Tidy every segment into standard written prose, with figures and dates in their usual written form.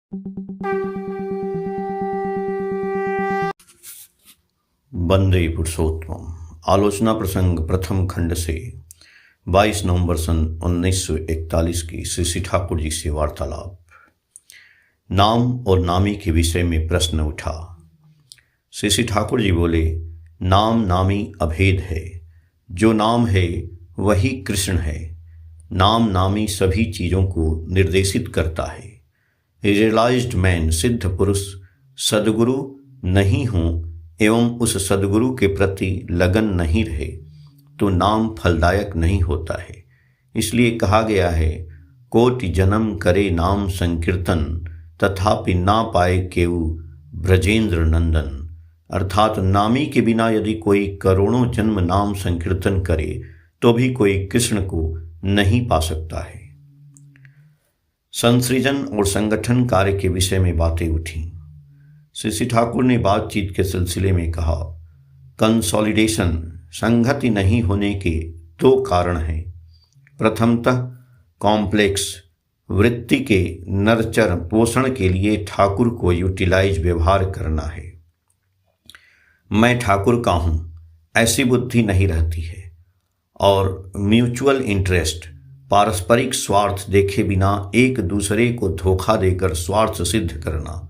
वंदे पुरुषोत्तम। आलोचना प्रसंग प्रथम खंड से 22 नवंबर सन 1941 की श्री ठाकुर जी से वार्तालाप। नाम और नामी के विषय में प्रश्न उठा। श्री ठाकुर जी बोले, नाम नामी अभेद है। जो नाम है वही कृष्ण है। नाम नामी सभी चीज़ों को निर्देशित करता है। रियलाइज्ड मैन, सिद्ध पुरुष सद्गुरु नहीं हों एवं उस सद्गुरु के प्रति लगन नहीं रहे तो नाम फलदायक नहीं होता है। इसलिए कहा गया है, कोटि जन्म करे नाम संकीर्तन तथापि ना पाए केऊ ब्रजेंद्र नंदन। अर्थात नामी के बिना यदि कोई करोड़ों जन्म नाम संकीर्तन करे तो भी कोई कृष्ण को नहीं पा सकता है। संसृजन और संगठन कार्य के विषय में बातें उठी। श्री ठाकुर ने बातचीत के सिलसिले में कहा, कंसोलिडेशन, संगति नहीं होने के दो कारण हैं। प्रथमतः कॉम्प्लेक्स वृत्ति के नरचर पोषण के लिए ठाकुर को यूटिलाइज व्यवहार करना है। मैं ठाकुर का हूँ ऐसी बुद्धि नहीं रहती है। और म्यूचुअल इंटरेस्ट, पारस्परिक स्वार्थ देखे बिना एक दूसरे को धोखा देकर स्वार्थ सिद्ध करना।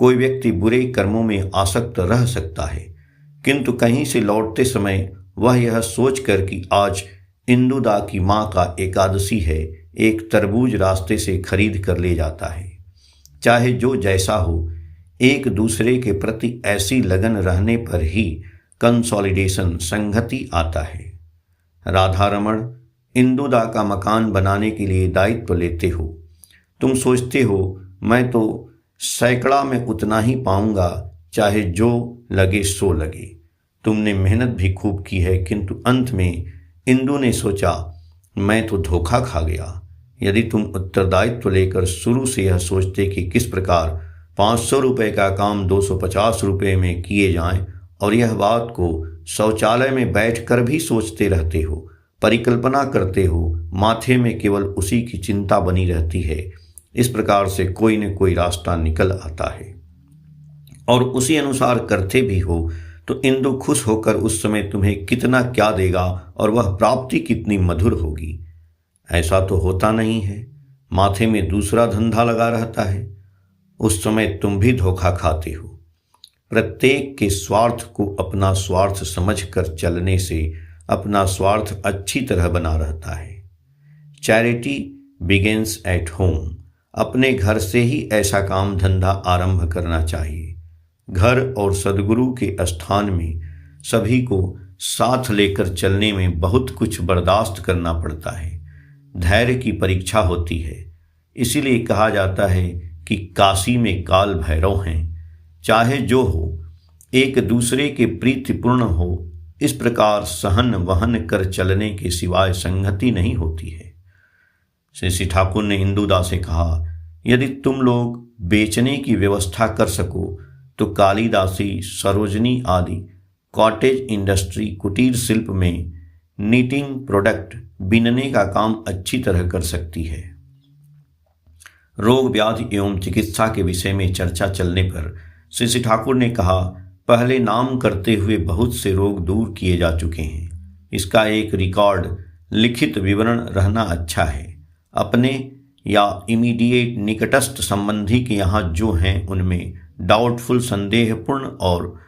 कोई व्यक्ति बुरे कर्मों में आसक्त रह सकता है, किंतु कहीं से लौटते समय वह यह सोचकर कि आज इंदुदा की माँ का एकादशी है, एक तरबूज रास्ते से खरीद कर ले जाता है। चाहे जो जैसा हो, एक दूसरे के प्रति ऐसी लगन रहने पर ही कंसोलिडेशन, संगति आता है। राधा रमण इंदुदा का मकान बनाने के लिए दायित्व लेते हो। तुम सोचते हो मैं तो सैकड़ा में उतना ही पाऊंगा, चाहे जो लगे सो लगे। तुमने मेहनत भी खूब की है, किंतु अंत में इंदु ने सोचा मैं तो धोखा खा गया। यदि तुम उत्तरदायित्व लेकर शुरू से यह सोचते कि किस प्रकार 500 रुपये का काम 250 रुपये में किए जाएं, और यह बात को शौचालय में बैठकर भी सोचते रहते हो, परिकल्पना करते हो, माथे में केवल उसी की चिंता बनी रहती है, इस प्रकार से कोई न कोई रास्ता निकल आता है और उसी अनुसार करते भी हो तो इंदु खुश होकर उस समय तुम्हें कितना क्या देगा और वह प्राप्ति कितनी मधुर होगी। ऐसा तो होता नहीं है। माथे में दूसरा धंधा लगा रहता है। उस समय तुम भी धोखा खाते हो। प्रत्येक के स्वार्थ को अपना स्वार्थ समझकर चलने से अपना स्वार्थ अच्छी तरह बना रहता है। Charity begins at home. अपने घर से ही ऐसा काम धंधा आरंभ करना चाहिए। घर और सद्गुरु के स्थान में सभी को साथ लेकर चलने में बहुत कुछ बर्दाश्त करना पड़ता है। धैर्य की परीक्षा होती है। इसीलिए कहा जाता है कि काशी में काल भैरव हैं। चाहे जो हो, एक दूसरे के प्रीतिपूर्ण हो, इस प्रकार सहन वहन कर चलने के सिवाय संगति नहीं होती है। श्री ठाकुर ने इंदुदा से कहा, यदि तुम लोग बेचने की व्यवस्था कर सको तो कालिदासी, सरोजनी आदि कॉटेज इंडस्ट्री, कुटीर शिल्प में नीटिंग प्रोडक्ट बीनने का काम अच्छी तरह कर सकती है। रोग व्याधि एवं चिकित्सा के विषय में चर्चा चलने पर श्री ठाकुर ने कहा, पहले नाम करते हुए बहुत से रोग दूर किए जा चुके हैं। इसका एक रिकॉर्ड, लिखित विवरण रहना अच्छा है। अपने या इमीडिएट निकटस्थ संबंधी के यहाँ जो हैं उनमें डाउटफुल, संदेहपूर्ण और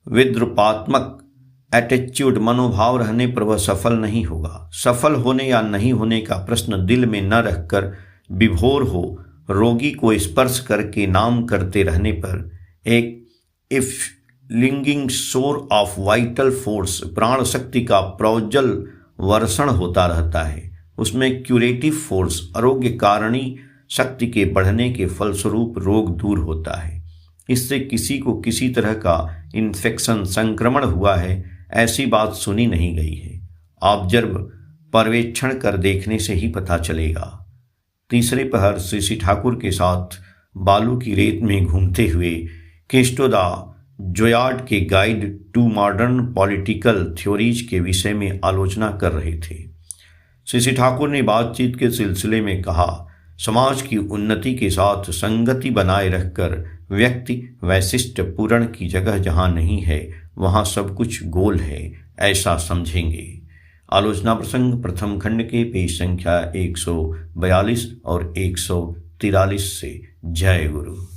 विद्रूपात्मक एटीट्यूड, मनोभाव रहने पर वह सफल नहीं होगा। सफल होने या नहीं होने का प्रश्न दिल में न रखकर विभोर हो रोगी को स्पर्श करके नाम करते रहने पर एक लिंगिंग सोर ऑफ वाइटल फोर्स, प्राण शक्ति का प्रोज्वल वर्षण होता रहता है। उसमें क्यूरेटिव फोर्स, आरोग्य कारणी शक्ति के बढ़ने के फलस्वरूप रोग दूर होता है। इससे किसी को किसी तरह का इन्फेक्शन, संक्रमण हुआ है, ऐसी बात सुनी नहीं गई है। ऑब्जर्व, पर्यवेक्षण कर देखने से ही पता चलेगा। तीसरे पहर श्री ठाकुर के साथ बालू की रेत में घूमते हुए केस्टोदा जोयार्ड के guide to modern political theories के विषय में आलोचना कर रहे थे। श्री ठाकुर ने बातचीत के सिलसिले में कहा, समाज की उन्नति के साथ संगति बनाए रखकर व्यक्ति वैशिष्ट पूर्ण की जगह जहाँ नहीं है वहाँ सब कुछ गोल है, ऐसा समझेंगे। आलोचना प्रसंग प्रथम खंड के पेज संख्या 142 और 143 से। जय गुरु।